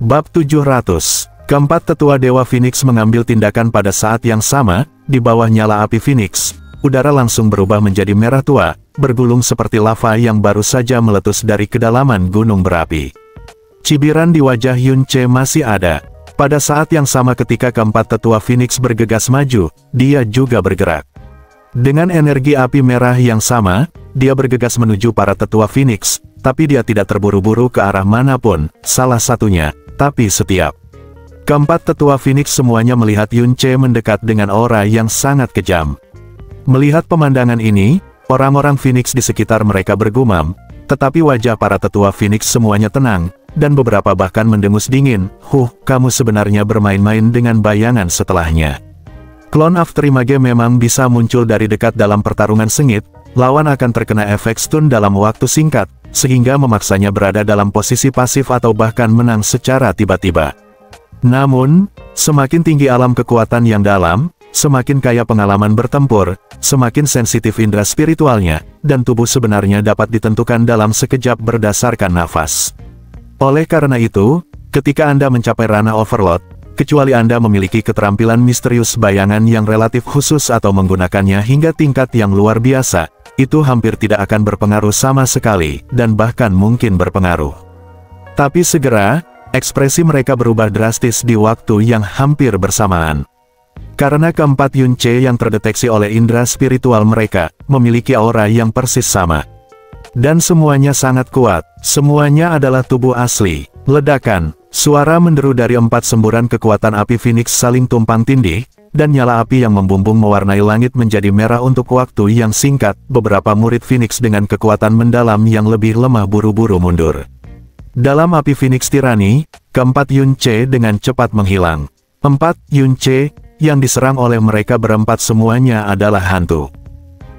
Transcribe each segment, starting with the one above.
Bab 700. Keempat tetua Dewa Phoenix mengambil tindakan pada saat yang sama. Di bawah nyala api Phoenix, udara langsung berubah menjadi merah tua, bergulung seperti lava yang baru saja meletus dari kedalaman gunung berapi. Cibiran di wajah Yun Ce masih ada. Pada saat yang sama ketika keempat tetua Phoenix bergegas maju, dia juga bergerak. Dengan energi api merah yang sama, dia bergegas menuju para tetua Phoenix, tapi dia tidak terburu-buru ke arah manapun, salah satunya, tapi setiap. Keempat tetua Phoenix semuanya melihat Yun Ce mendekat dengan aura yang sangat kejam. Melihat pemandangan ini, orang-orang Phoenix di sekitar mereka bergumam, tetapi wajah para tetua Phoenix semuanya tenang, dan beberapa bahkan mendengus dingin. Kamu sebenarnya bermain-main dengan bayangan setelahnya. Klon Afterimage memang bisa muncul dari dekat dalam pertarungan sengit, lawan akan terkena efek stun dalam waktu singkat, sehingga memaksanya berada dalam posisi pasif atau bahkan menang secara tiba-tiba. Namun, semakin tinggi alam kekuatan yang dalam, semakin kaya pengalaman bertempur, semakin sensitif indera spiritualnya, dan tubuh sebenarnya dapat ditentukan dalam sekejap berdasarkan nafas. Oleh karena itu, ketika Anda mencapai ranah overload, kecuali Anda memiliki keterampilan misterius bayangan yang relatif khusus atau menggunakannya hingga tingkat yang luar biasa, itu hampir tidak akan berpengaruh sama sekali, dan bahkan mungkin berpengaruh. Tapi segera, ekspresi mereka berubah drastis di waktu yang hampir bersamaan. Karena keempat Yun Ce yang terdeteksi oleh indera spiritual mereka, memiliki aura yang persis sama. Dan semuanya sangat kuat, semuanya adalah tubuh asli. Ledakan, suara menderu dari 4 semburan kekuatan api Phoenix saling tumpang tindih, dan nyala api yang membumbung mewarnai langit menjadi merah untuk waktu yang singkat. Beberapa murid Phoenix dengan kekuatan mendalam yang lebih lemah buru-buru mundur. Dalam api Phoenix tirani, keempat Yun Ce dengan cepat menghilang. 4 Yun Ce yang diserang oleh mereka berempat semuanya adalah hantu.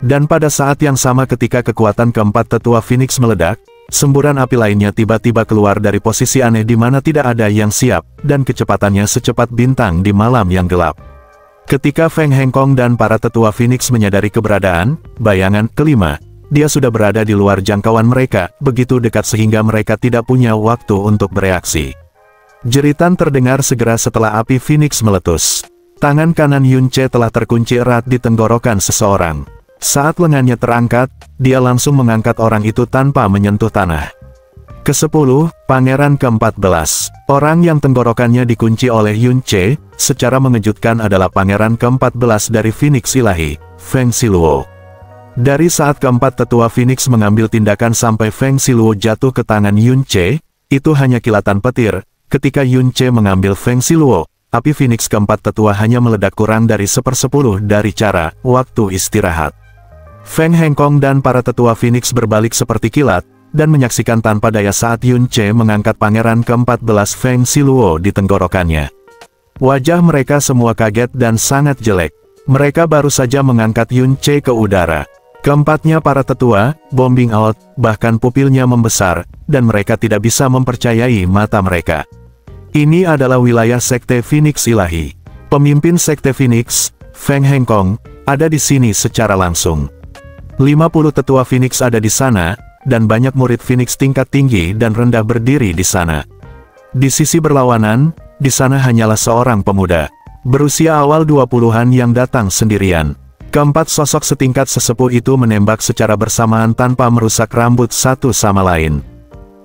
Dan pada saat yang sama ketika kekuatan keempat tetua Phoenix meledak, semburan api lainnya tiba-tiba keluar dari posisi aneh di mana tidak ada yang siap, dan kecepatannya secepat bintang di malam yang gelap. Ketika Feng Hengkong dan para tetua Phoenix menyadari keberadaan, bayangan kelima, dia sudah berada di luar jangkauan mereka, begitu dekat sehingga mereka tidak punya waktu untuk bereaksi. Jeritan terdengar segera setelah api Phoenix meletus. Tangan kanan Yun Ce telah terkunci erat di tenggorokan seseorang. Saat lengannya terangkat, dia langsung mengangkat orang itu tanpa menyentuh tanah. Ke-10, Pangeran ke-14. Orang yang tenggorokannya dikunci oleh Yun Ce, secara mengejutkan adalah Pangeran ke-14 dari Phoenix Ilahi, Feng Siluo. Dari saat keempat tetua Phoenix mengambil tindakan sampai Feng Siluo jatuh ke tangan Yun Ce, itu hanya kilatan petir. Ketika Yun Ce mengambil Feng Siluo, api Phoenix keempat tetua hanya meledak kurang dari 1/10 dari cara waktu istirahat. Feng Hengkong dan para tetua Phoenix berbalik seperti kilat, dan menyaksikan tanpa daya saat Yun Ce mengangkat Pangeran ke-14 Feng Siluo di tenggorokannya. Wajah mereka semua kaget dan sangat jelek. Mereka baru saja mengangkat Yun Ce ke udara. Keempatnya para tetua, bombing out, bahkan pupilnya membesar, dan mereka tidak bisa mempercayai mata mereka. Ini adalah wilayah Sekte Phoenix Ilahi. Pemimpin Sekte Phoenix, Feng Hengkong, ada di sini secara langsung. 50 tetua Phoenix ada di sana, dan banyak murid Phoenix tingkat tinggi dan rendah berdiri di sana. Di sisi berlawanan, di sana hanyalah seorang pemuda, berusia awal 20-an yang datang sendirian. Keempat sosok setingkat sesepuh itu menembak secara bersamaan tanpa merusak rambut satu sama lain.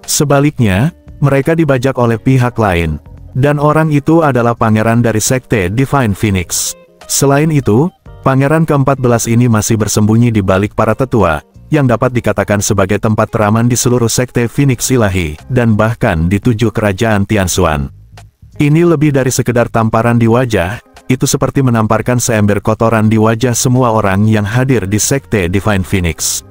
Sebaliknya, mereka dibajak oleh pihak lain. Dan orang itu adalah pangeran dari Sekte Divine Phoenix. Selain itu, Pangeran ke-14 ini masih bersembunyi di balik para tetua, yang dapat dikatakan sebagai tempat teraman di seluruh Sekte Phoenix Ilahi, dan bahkan di 7 kerajaan Tianshuan. Ini lebih dari sekedar tamparan di wajah, itu seperti menamparkan seember kotoran di wajah semua orang yang hadir di Sekte Divine Phoenix.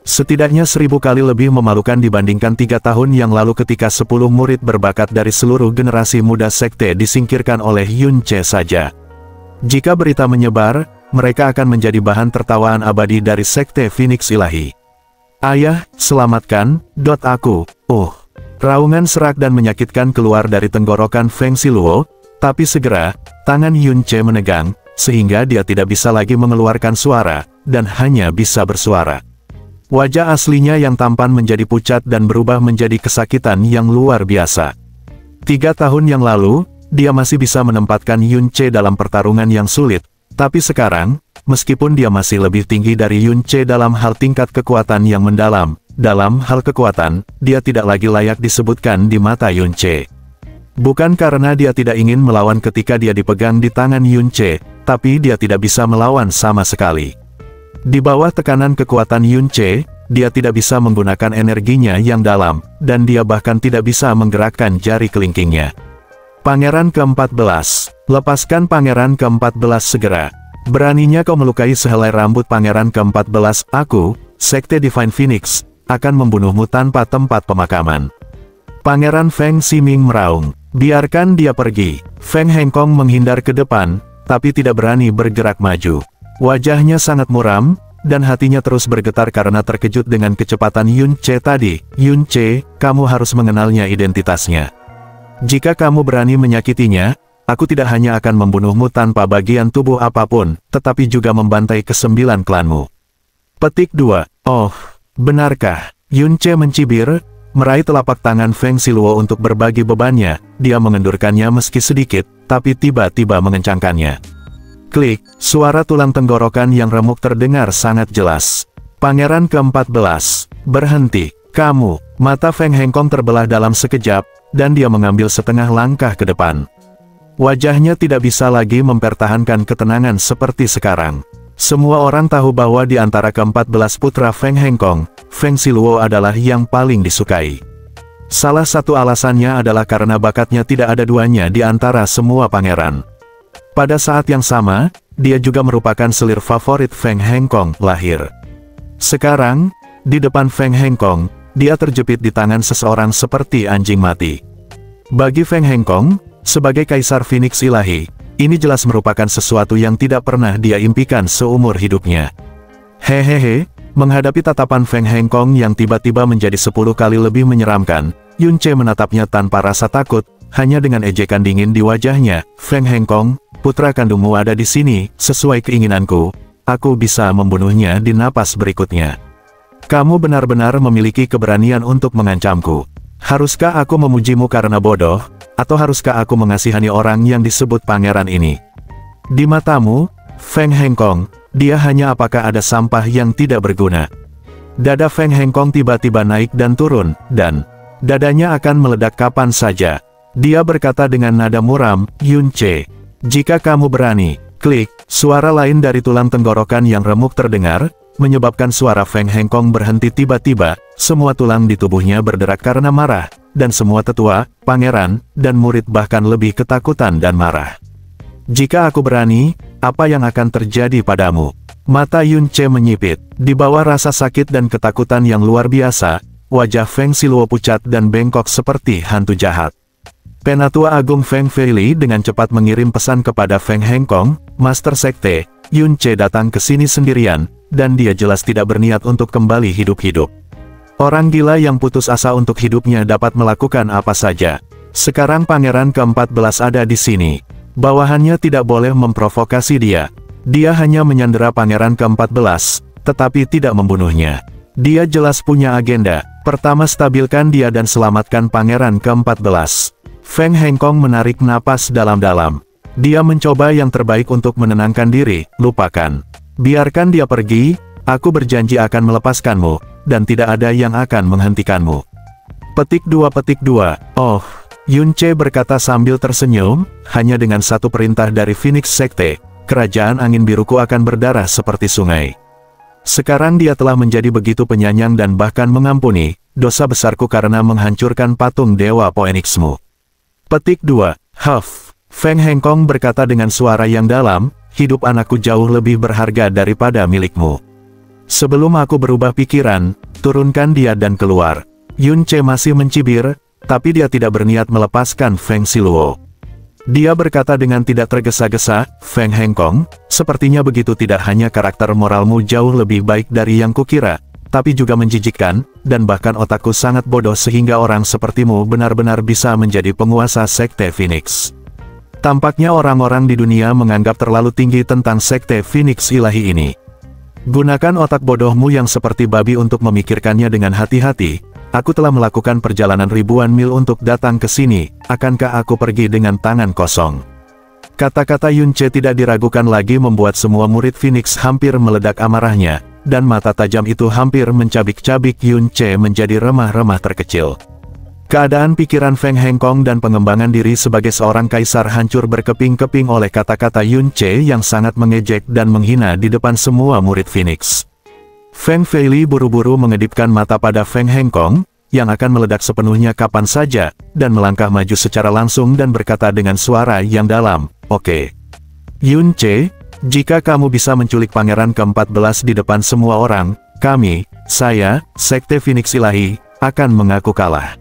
Setidaknya 1000 kali lebih memalukan dibandingkan 3 tahun yang lalu ketika 10 murid berbakat dari seluruh generasi muda Sekte disingkirkan oleh Yun Ce saja. Jika berita menyebar, mereka akan menjadi bahan tertawaan abadi dari Sekte Phoenix Ilahi. Ayah, selamatkan, aku. Raungan serak dan menyakitkan keluar dari tenggorokan Feng Siluo, tapi segera, tangan Yun Ce menegang, sehingga dia tidak bisa lagi mengeluarkan suara, dan hanya bisa bersuara. Wajah aslinya yang tampan menjadi pucat dan berubah menjadi kesakitan yang luar biasa. 3 tahun yang lalu, dia masih bisa menempatkan Yun Ce dalam pertarungan yang sulit, tapi sekarang, meskipun dia masih lebih tinggi dari Yun Ce dalam hal tingkat kekuatan yang mendalam, dalam hal kekuatan, dia tidak lagi layak disebutkan di mata Yun Ce. Bukan karena dia tidak ingin melawan ketika dia dipegang di tangan Yun Ce, tapi dia tidak bisa melawan sama sekali. Di bawah tekanan kekuatan Yun Ce, dia tidak bisa menggunakan energinya yang dalam, dan dia bahkan tidak bisa menggerakkan jari kelingkingnya. Pangeran ke-14. Lepaskan pangeran ke-14 segera. Beraninya kau melukai sehelai rambut pangeran ke-14, aku, Sekte Divine Phoenix, akan membunuhmu tanpa tempat pemakaman. Pangeran Feng Ximing meraung. Biarkan dia pergi. Feng Hengkong menghindar ke depan, tapi tidak berani bergerak maju. Wajahnya sangat muram, dan hatinya terus bergetar karena terkejut dengan kecepatan Yun Ce tadi. Yun Ce, kamu harus mengenalnya identitasnya. Jika kamu berani menyakitinya, aku tidak hanya akan membunuhmu tanpa bagian tubuh apapun, tetapi juga membantai ke-9 klanmu. Petik 2. Oh, benarkah? Yun Ce mencibir, meraih telapak tangan Feng Siluo untuk berbagi bebannya, dia mengendurkannya meski sedikit, tapi tiba-tiba mengencangkannya. Klik, suara tulang tenggorokan yang remuk terdengar sangat jelas. Pangeran ke-14. Berhenti, kamu. Mata Feng Hengkong terbelah dalam sekejap, dan dia mengambil setengah langkah ke depan. Wajahnya tidak bisa lagi mempertahankan ketenangan seperti sekarang. Semua orang tahu bahwa di antara ke-14 putra Feng Hengkong, Feng Siluo adalah yang paling disukai. Salah satu alasannya adalah karena bakatnya tidak ada duanya di antara semua pangeran. Pada saat yang sama, dia juga merupakan selir favorit Feng Hengkong lahir. Sekarang, di depan Feng Hengkong, dia terjepit di tangan seseorang seperti anjing mati. Bagi Feng Hengkong, sebagai Kaisar Phoenix Ilahi, ini jelas merupakan sesuatu yang tidak pernah dia impikan seumur hidupnya. Hehehe, menghadapi tatapan Feng Hengkong yang tiba-tiba menjadi 10 kali lebih menyeramkan, Yun Ce menatapnya tanpa rasa takut, hanya dengan ejekan dingin di wajahnya. Feng Hengkong, putra kandungmu ada di sini, sesuai keinginanku, aku bisa membunuhnya di napas berikutnya. Kamu benar-benar memiliki keberanian untuk mengancamku. Haruskah aku memujimu karena bodoh, atau haruskah aku mengasihani orang yang disebut pangeran ini? Di matamu, Feng Hengkong, dia hanya apakah ada sampah yang tidak berguna. Dada Feng Hengkong tiba-tiba naik dan turun, dan dadanya akan meledak kapan saja. Dia berkata dengan nada muram, Yun Ce, jika kamu berani, klik, suara lain dari tulang tenggorokan yang remuk terdengar, menyebabkan suara Feng Hengkong berhenti tiba-tiba, semua tulang di tubuhnya berderak karena marah, dan semua tetua, pangeran, dan murid bahkan lebih ketakutan dan marah. Jika aku berani, apa yang akan terjadi padamu? Mata Yun Ce menyipit, di bawah rasa sakit dan ketakutan yang luar biasa, wajah Feng Siluo pucat dan bengkok seperti hantu jahat. Penatua Agung Feng Feili dengan cepat mengirim pesan kepada Feng Hengkong, Master Sekte, Yun Ce datang ke sini sendirian, dan dia jelas tidak berniat untuk kembali hidup-hidup. Orang gila yang putus asa untuk hidupnya dapat melakukan apa saja. Sekarang pangeran ke-14 ada di sini. Bawahannya tidak boleh memprovokasi dia. Dia hanya menyandera pangeran ke-14, tetapi tidak membunuhnya. Dia jelas punya agenda. Pertama, stabilkan dia dan selamatkan pangeran ke-14. Feng Hengkong menarik napas dalam-dalam. Dia mencoba yang terbaik untuk menenangkan diri. Lupakan. Biarkan dia pergi, aku berjanji akan melepaskanmu, dan tidak ada yang akan menghentikanmu. Petik 2. Oh, Yun Ce berkata sambil tersenyum, hanya dengan satu perintah dari Phoenix Sekte, kerajaan angin biruku akan berdarah seperti sungai. Sekarang dia telah menjadi begitu penyayang dan bahkan mengampuni dosa besarku karena menghancurkan patung Dewa Phoenixmu. Petik 2. Huff. Feng Hengkong berkata dengan suara yang dalam, hidup anakku jauh lebih berharga daripada milikmu. Sebelum aku berubah pikiran, turunkan dia dan keluar. Yun Ce masih mencibir, tapi dia tidak berniat melepaskan Feng Siluo. Dia berkata dengan tidak tergesa-gesa, Feng Hengkong, sepertinya begitu tidak hanya karakter moralmu jauh lebih baik dari yang kukira, tapi juga menjijikkan, dan bahkan otakku sangat bodoh sehingga orang sepertimu benar-benar bisa menjadi penguasa Sekte Phoenix. Tampaknya orang-orang di dunia menganggap terlalu tinggi tentang Sekte Phoenix Ilahi ini. Gunakan otak bodohmu yang seperti babi untuk memikirkannya dengan hati-hati, Aku telah melakukan perjalanan ribuan mil untuk datang ke sini, akankah aku pergi dengan tangan kosong? Kata-kata Yun Ce tidak diragukan lagi membuat semua murid Phoenix hampir meledak amarahnya, dan mata tajam itu hampir mencabik-cabik Yun Ce menjadi remah-remah terkecil. Keadaan pikiran Feng Hengkong dan pengembangan diri sebagai seorang kaisar hancur berkeping-keping oleh kata-kata Yun Ce yang sangat mengejek dan menghina di depan semua murid Phoenix. Feng Feili buru-buru mengedipkan mata pada Feng Hengkong, yang akan meledak sepenuhnya kapan saja, dan melangkah maju secara langsung dan berkata dengan suara yang dalam, "Oke. Yun Ce, jika kamu bisa menculik pangeran ke-14 di depan semua orang, saya, Sekte Phoenix Ilahi, akan mengaku kalah.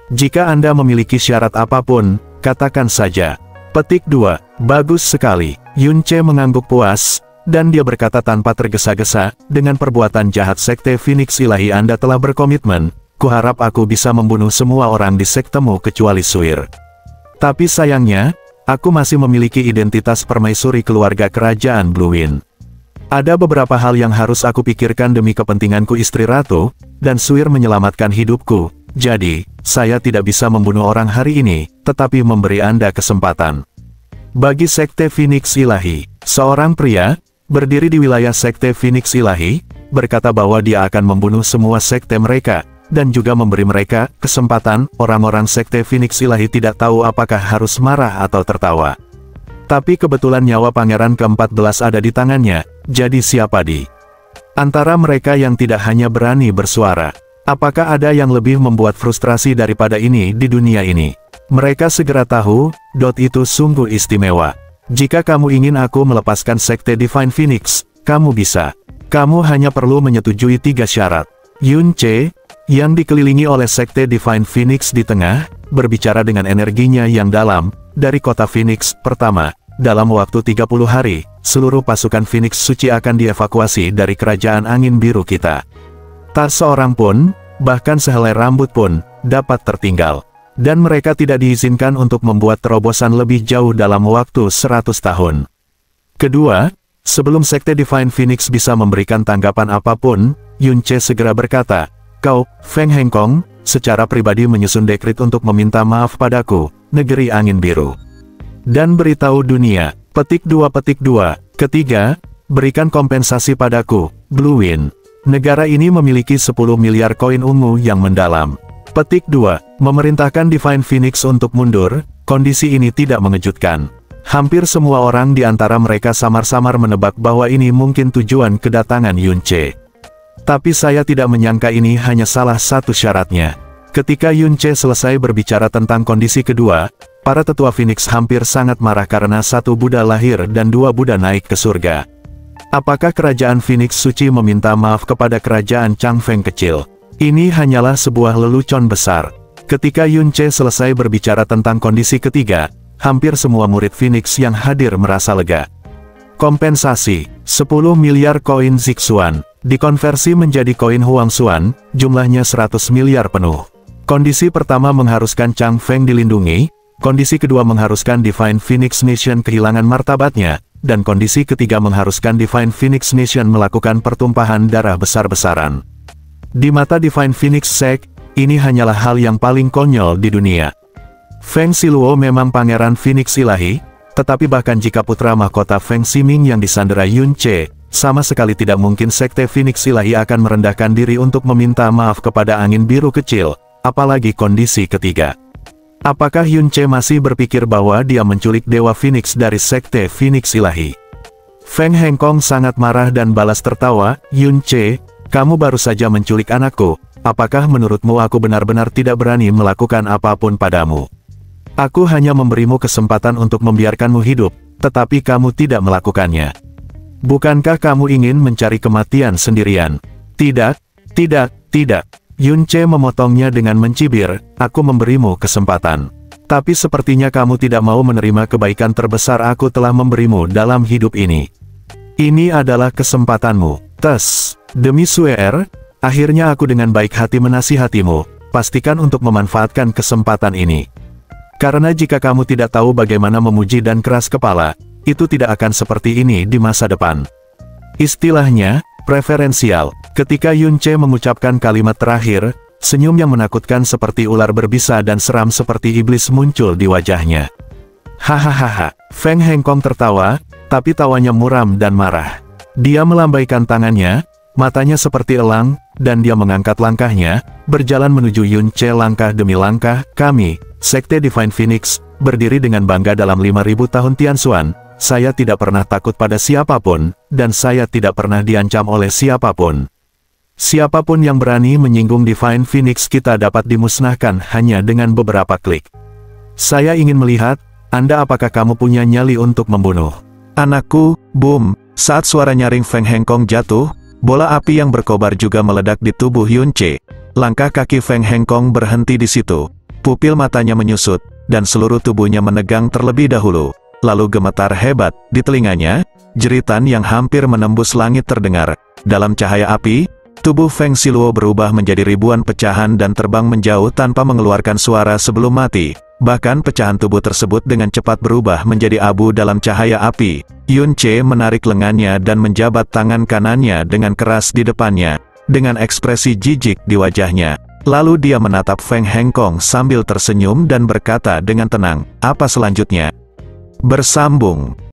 Jika Anda memiliki syarat apapun, katakan saja." Petik 2. Bagus sekali. Yun Ce mengangguk puas, dan dia berkata tanpa tergesa-gesa, "Dengan perbuatan jahat Sekte Phoenix Ilahi Anda telah berkomitmen, kuharap aku bisa membunuh semua orang di sektemu kecuali Suir. Tapi sayangnya, aku masih memiliki identitas permaisuri keluarga kerajaan Blue Wind. Ada beberapa hal yang harus aku pikirkan demi kepentinganku istri ratu, dan Suir menyelamatkan hidupku, jadi, saya tidak bisa membunuh orang hari ini, tetapi memberi Anda kesempatan." Bagi Sekte Phoenix Ilahi, seorang pria, berdiri di wilayah Sekte Phoenix Ilahi, berkata bahwa dia akan membunuh semua sekte mereka, dan juga memberi mereka kesempatan. Orang-orang Sekte Phoenix Ilahi tidak tahu apakah harus marah atau tertawa. Tapi kebetulan nyawa pangeran ke-14 ada di tangannya, jadi siapa di antara mereka yang tidak hanya berani bersuara? Apakah ada yang lebih membuat frustrasi daripada ini di dunia ini? Mereka segera tahu, itu sungguh istimewa. Jika kamu ingin aku melepaskan Sekte Divine Phoenix, kamu bisa. Kamu hanya perlu menyetujui 3 syarat. Yun Ce, yang dikelilingi oleh Sekte Divine Phoenix di tengah, berbicara dengan energinya yang dalam, dari kota Phoenix. Pertama, dalam waktu 30 hari, seluruh pasukan Phoenix suci akan dievakuasi dari kerajaan angin biru kita. Tak seorang pun, bahkan sehelai rambut pun, dapat tertinggal. Dan mereka tidak diizinkan untuk membuat terobosan lebih jauh dalam waktu 100 tahun. Kedua, sebelum Sekte Divine Phoenix bisa memberikan tanggapan apapun, Yun Ce segera berkata, "Kau, Feng Hengkong, secara pribadi menyusun dekrit untuk meminta maaf padaku, negeri angin biru. Dan beritahu dunia." Petik 2. Ketiga, berikan kompensasi padaku, Blue Wind. Negara ini memiliki 10 miliar koin ungu yang mendalam. Petik 2. Memerintahkan Divine Phoenix untuk mundur. Kondisi ini tidak mengejutkan. Hampir semua orang di antara mereka samar-samar menebak bahwa ini mungkin tujuan kedatangan Yun Ce. Tapi saya tidak menyangka ini hanya salah satu syaratnya. Ketika Yun Ce selesai berbicara tentang kondisi kedua, para tetua Phoenix hampir sangat marah karena 1 Buddha lahir dan 2 Buddha naik ke surga. Apakah kerajaan Phoenix suci meminta maaf kepada kerajaan Changfeng kecil? Ini hanyalah sebuah lelucon besar. Ketika Yun Ce selesai berbicara tentang kondisi ketiga, hampir semua murid Phoenix yang hadir merasa lega. Kompensasi, 10 miliar koin Zixuan, dikonversi menjadi koin Huangsuan, jumlahnya 100 miliar penuh. Kondisi pertama mengharuskan Changfeng dilindungi, kondisi kedua mengharuskan Divine Phoenix Nation kehilangan martabatnya, dan kondisi ketiga mengharuskan Divine Phoenix Nation melakukan pertumpahan darah besar-besaran. Di mata Divine Phoenix Sect, ini hanyalah hal yang paling konyol di dunia. Feng Siluo memang pangeran Phoenix Ilahi, tetapi bahkan jika putra mahkota Feng Ximing yang disandera Yun Ce, sama sekali tidak mungkin Sekte Phoenix Ilahi akan merendahkan diri untuk meminta maaf kepada angin biru kecil, apalagi kondisi ketiga. Apakah Yun Ce masih berpikir bahwa dia menculik Dewa Phoenix dari Sekte Phoenix Ilahi? Feng Hengkong sangat marah dan balas tertawa, "Yun Ce, kamu baru saja menculik anakku, apakah menurutmu aku benar-benar tidak berani melakukan apapun padamu? Aku hanya memberimu kesempatan untuk membiarkanmu hidup, tetapi kamu tidak melakukannya. Bukankah kamu ingin mencari kematian sendirian?" "Tidak, tidak. Yun Ce memotongnya dengan mencibir, "Aku memberimu kesempatan. Tapi sepertinya kamu tidak mau menerima kebaikan terbesar aku telah memberimu dalam hidup ini. Ini adalah kesempatanmu. Demi Suer, akhirnya aku dengan baik hati menasihatimu, pastikan untuk memanfaatkan kesempatan ini. Karena jika kamu tidak tahu bagaimana memuji dan keras kepala, itu tidak akan seperti ini di masa depan." Istilahnya, preferensial. Ketika Yun Ce mengucapkan kalimat terakhir, Senyum yang menakutkan seperti ular berbisa dan seram seperti iblis muncul di wajahnya. Hahaha, Feng Hengkong tertawa, tapi tawanya muram dan marah. Dia melambaikan tangannya, matanya seperti elang, dan dia mengangkat langkahnya, berjalan menuju Yun Ce langkah demi langkah. Kami, Sekte Divine Phoenix, berdiri dengan bangga dalam 5.000 tahun Tianxuan. Saya tidak pernah takut pada siapapun, dan saya tidak pernah diancam oleh siapapun. Siapapun yang berani menyinggung Divine Phoenix kita dapat dimusnahkan hanya dengan beberapa klik. Saya ingin melihat, Anda apakah kamu punya nyali untuk membunuh. Anakku, boom, saat suara nyaring Feng Hengkong jatuh, bola api yang berkobar juga meledak di tubuh Yun Ce. Langkah kaki Feng Hengkong berhenti di situ. Pupil matanya menyusut, dan seluruh tubuhnya menegang terlebih dahulu. Lalu gemetar hebat, di telinganya, jeritan yang hampir menembus langit terdengar. Dalam cahaya api, tubuh Feng Siluo berubah menjadi ribuan pecahan dan terbang menjauh tanpa mengeluarkan suara sebelum mati. Bahkan pecahan tubuh tersebut dengan cepat berubah menjadi abu dalam cahaya api. Yun Ce menarik lengannya dan menjabat tangan kanannya dengan keras di depannya, dengan ekspresi jijik di wajahnya. Lalu dia menatap Feng Hengkong sambil tersenyum dan berkata dengan tenang, "Apa selanjutnya?" Bersambung.